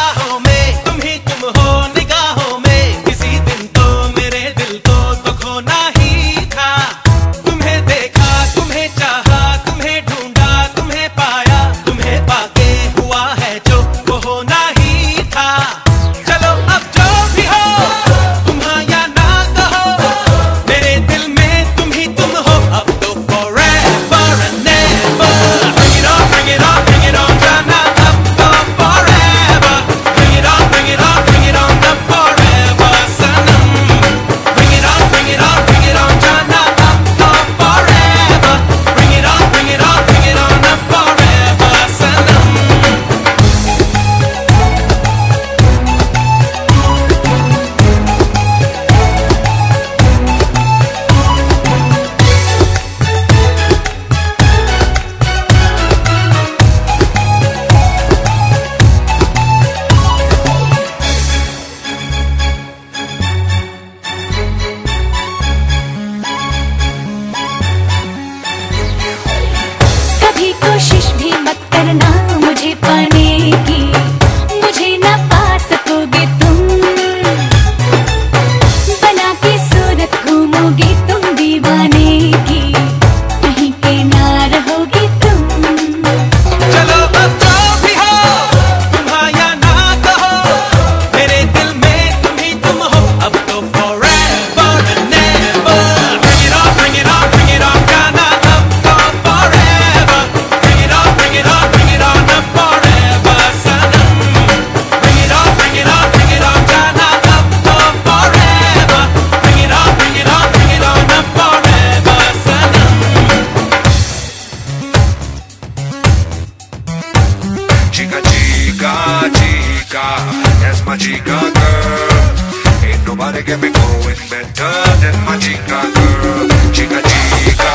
राहों में तुम ही तुम हो निगाहों में, किसी दिन तो मेरे दिल को तो खोना ही था। तुम्हें देखा, तुम्हें चाहा, तुम्हें ढूंढा, तुम्हें पाया, तुम्हें पाके हुआ है जो वो होना ही था। चलो अब जो भी हो तुम हाँ या ना कहो, मेरे दिल में तुम ही तुम हो अब तो forever and never। Bring it on, bring it on, bring it on जाना अब तो forever। Bring it on, bring it on, bring it on the forever Sanam. Bring it on, bring it on, bring it on जाना अब तो forever। Bring it on, bring it on, bring it on the forever सनम। कभी कोशिश भी मत करना मुझे पाने की, मुझे ना पा सकोगे तुम। बना के सूरत घूमोगे तुम दीवाने की, कहीं के ना रहोगे तुम। चलो अब जो भी हो तुम हाँ या ना कहो, मेरे दिल में तुम ही तुम हो अब तो forever and never। Bring it on, bring it on, bring it on जाना अब तो forever। Bring it on, bring it on, bring it on the forever Sanam. Bring it on, bring it on, bring it on जाना अब तो forever। Bring it on, bring it on, bring it on the forever Sanam. Chica, chica, chica, that's my chica girl. Ain't nobody get me going better than my chica girl. Chica, chica,